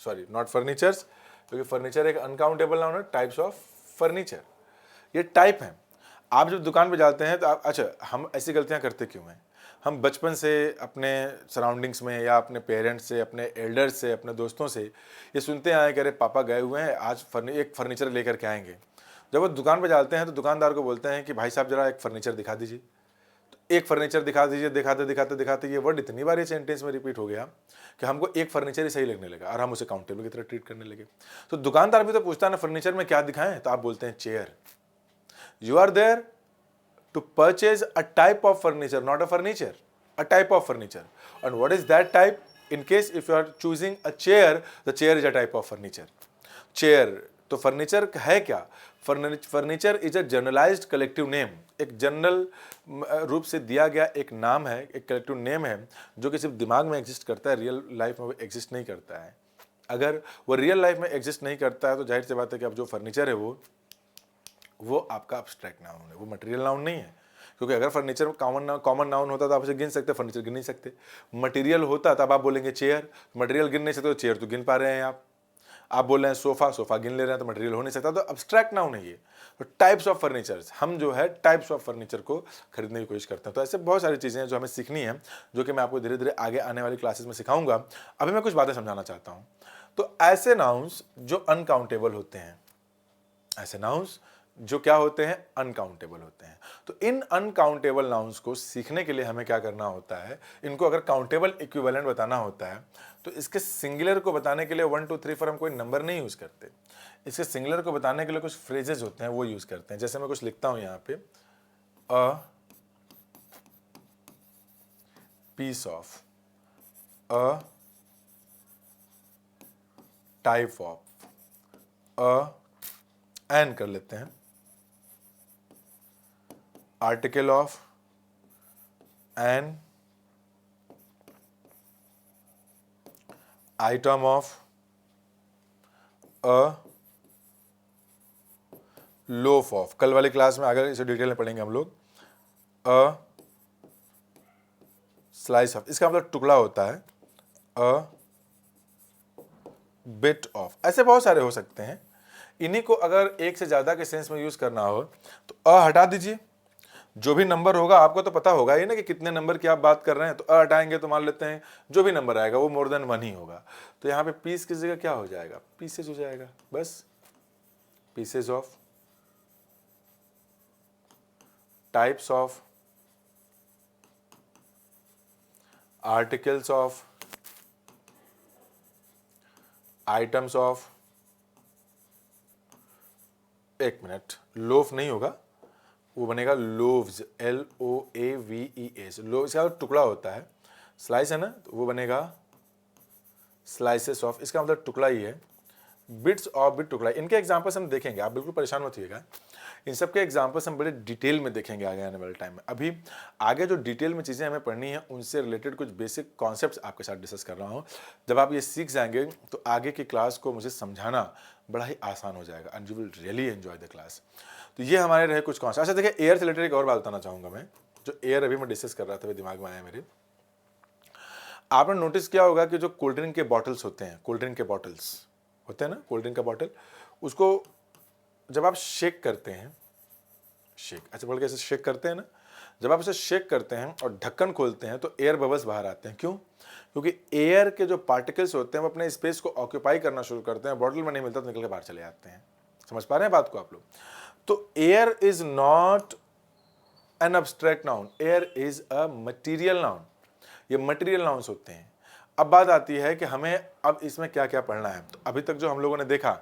sorry not furnitures, क्योंकि फर्नीचर एक अनकाउंटेबल नाउन है। टाइप्स ऑफ फर्नीचर, ये टाइप हैं। आप जब दुकान पे जाते हैं तो आप, अच्छा हम ऐसी गलतियां करते क्यों हैं? हम बचपन से अपने सराउंडिंग्स में या अपने पेरेंट्स से, अपने एल्डर्स से, अपने दोस्तों से ये सुनते आए कि अरे पापा गए हुए हैं आज एक फर्नीचर लेकर के आएंगे। जब वो दुकान पे जाते हैं तो दुकानदार को बोलते हैं कि भाई साहब जरा एक फर्नीचर दिखा दीजिए। तो एक फर्नीचर दिखा दीजिए, दिखाते दिखाते दिखाते ये वर्ड इतनी बार ये सेंटेंस में रिपीट हो गया कि हमको एक फर्नीचर ही सही लगने लगा और हम उसे काउंटेबल की तरह ट्रीट करने लगे। तो दुकानदार भी तो पूछता है ना फर्नीचर में क्या दिखाएं, तो आप बोलते हैं chair. You are there to purchase a type of furniture, not a furniture, a type of furniture. And what is that type? In case if you are choosing a chair, the chair is a type of furniture. Chair, तो फर्नीचर है क्या? Furniture is a generalised collective name, एक जनरल रूप से दिया गया एक नाम है, एक कलेक्टिव नेम है जो कि सिर्फ दिमाग में एग्जिस्ट करता है, रियल लाइफ में वो एग्जिस्ट नहीं करता है। अगर वो रियल लाइफ में एग्जिस्ट नहीं करता है तो जाहिर सी बात है कि अब जो फर्नीचर है वो आपका अब्स्ट्रैक्ट नाउन है, वो मटेरियल नाउन नहीं है, क्योंकि अगर फर्नीचर कॉमन नाउन होता तो आप उसे गिन सकते, फर्नीचर गिन नहीं सकते। मटेरियल होता तब आप बोलेंगे चेयर, मटेरियल गिन नहीं सकते तो चेयर तो गिन पा रहे हैं आप बोल रहे हैं सोफा, सोफा गिन ले रहे हैं तो मटेरियल हो नहीं सकता, तो अब्स्ट्रैक्ट नाउन है ये। तो टाइप्स ऑफ फर्नीचर्स, हम जो है टाइप्स ऑफ फर्नीचर को खरीदने की कोशिश करते हैं। तो ऐसे बहुत सारी चीज़ें हैं जो हमें सीखनी है, जो कि मैं आपको धीरे धीरे आगे आने वाली क्लासेस में सिखाऊंगा। अभी मैं कुछ बातें समझाना चाहता हूँ। तो ऐसे नाउन्स जो अनकाउंटेबल होते हैं, ऐसे नाउन्स जो क्या होते हैं, अनकाउंटेबल होते हैं। तो इन अनकाउंटेबल नाउन्स को सीखने के लिए हमें क्या करना होता है, इनको अगर काउंटेबल इक्विवेलेंट बताना होता है तो इसके सिंगुलर को बताने के लिए 1 2 3 4 हम कोई नंबर नहीं यूज करते। इसके सिंगुलर को बताने के लिए कुछ फ्रेजेस होते हैं वो यूज करते हैं। जैसे मैं कुछ लिखता हूं यहां पे, a piece of, a type of, an कर लेते हैं, article of, an item of, a loaf of. कल वाली क्लास में अगर इसे डिटेल में पढ़ेंगे हम लोग। अ स्लाइस ऑफ, इसका मतलब टुकड़ा होता है। अ बिट ऑफ, ऐसे बहुत सारे हो सकते हैं। इन्हीं को अगर एक से ज्यादा के सेंस में यूज करना हो तो अ हटा दीजिए। जो भी नंबर होगा आपको तो पता होगा ही ना कि कितने नंबर की आप बात कर रहे हैं, तो अ हटाएंगे तो मान लेते हैं जो भी नंबर आएगा वो मोर देन 1 ही होगा। तो यहाँ पे पीस की जगह क्या हो जाएगा, पीसेस हो जाएगा, बस pieces of, types of, articles of, items of, एक मिनट, लोफ नहीं होगा, वो बनेगा लोव्स, LOAVES, लो इसका टुकड़ा होता है। स्लाइस है ना, तो वो बनेगा स्लाइसेस ऑफ, इसका मतलब टुकड़ा ही है। बिट्स ऑफ, बिट टुकड़ा। इनके एग्जांपल्स हम देखेंगे, आप बिल्कुल परेशान मत होइएगा। इन सब के एग्जांपल्स हम बड़े डिटेल में देखेंगे आगे आने वाले टाइम में। अभी आगे जो डिटेल में चीज़ें हमें पढ़नी है उनसे रिलेटेड कुछ बेसिक कॉन्सेप्ट्स आपके साथ डिस्कस कर रहा हूँ। जब आप ये सीख जाएंगे तो आगे की क्लास को मुझे समझाना बड़ा ही आसान हो जाएगा, and you will really enjoy the class. तो ये हमारे रहे कुछ कॉन्सेप्ट। अच्छा देखिए, एयर से रिलेटेड एक और बात बताना चाहूँगा मैं, जो एयर अभी मैं डिस्कस कर रहा था, दिमाग में आया मेरे। आपने नोटिस किया होगा कि जो कोल्ड ड्रिंक के बॉटल्स होते हैं, कोल्ड ड्रिंक के बॉटल्स होते हैं ना, कोल्ड ड्रिंक का बॉटल, उसको जब आप शेक करते हैं, शेक ऐसे बोल के ऐसे शेक करते हैं ना, जब आप इसे शेक करते हैं और ढक्कन खोलते हैं तो एयर बबल्स बाहर आते हैं। क्यों? क्योंकि एयर के जो पार्टिकल्स होते हैं वो अपने स्पेस को ऑक्यूपाई करना शुरू करते हैं, बॉटल में नहीं मिलता तो निकल के बाहर चले जाते हैं। समझ पा रहे हैं बात को आप लोग? तो air is not an abstract noun, air is a material noun. ये मटेरियल नाउन्स होते हैं। अब बात आती है कि हमें अब इसमें क्या क्या पढ़ना है। तो अभी तक जो हम लोगों ने देखा,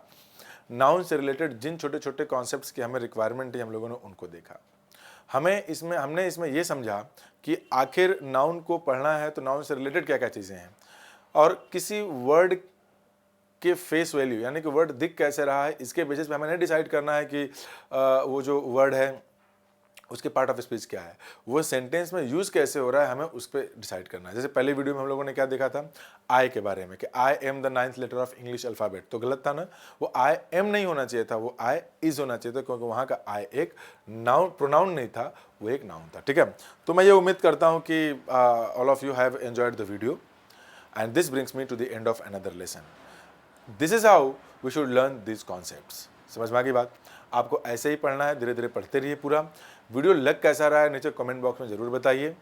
नाउन से रिलेटेड जिन छोटे छोटे कॉन्सेप्ट्स की हमें रिक्वायरमेंट है हम लोगों ने उनको देखा। हमने इसमें ये समझा कि आखिर नाउन को पढ़ना है तो नाउन से रिलेटेड क्या क्या चीज़ें हैं, और किसी वर्ड के फेस वैल्यू यानी कि वर्ड दिख कैसे रहा है इसके बेसिस पे हमें नहीं डिसाइड करना है कि वो जो वर्ड है उसके पार्ट ऑफ स्पीच क्या है, वो सेंटेंस में यूज़ कैसे हो रहा है, हमें उस पर डिसाइड करना है। जैसे पहले वीडियो में हम लोगों ने क्या देखा था, आई के बारे में, कि I am the 9th letter of English alphabet. तो गलत था ना, वो आई एम नहीं होना चाहिए था, वो आई इज़ होना चाहिए था, क्योंकि वहाँ का आई एक नाउन प्रोनाउन नहीं था, वो एक नाउन था। ठीक है, तो मैं ये उम्मीद करता हूँ कि all of you have enjoyed the video, and this brings me to the end of another lesson. This is how we should learn this concepts. समझ में आ गई बात? आपको ऐसे ही पढ़ना है, धीरे धीरे पढ़ते रहिए। पूरा वीडियो लग कैसा रहा है नीचे कमेंट बॉक्स में ज़रूर बताइए,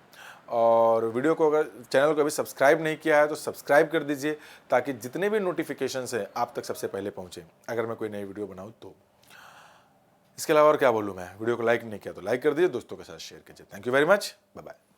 और वीडियो को अगर चैनल को अभी सब्सक्राइब नहीं किया है तो सब्सक्राइब कर दीजिए, ताकि जितने भी नोटिफिकेशंस हैं आप तक सबसे पहले पहुँचे अगर मैं कोई नई वीडियो बनाऊँ तो। इसके अलावा और क्या बोलूँ मैं, वीडियो को लाइक नहीं किया तो लाइक कर दीजिए, दोस्तों के साथ शेयर कीजिए। Thank you very much, bye bye.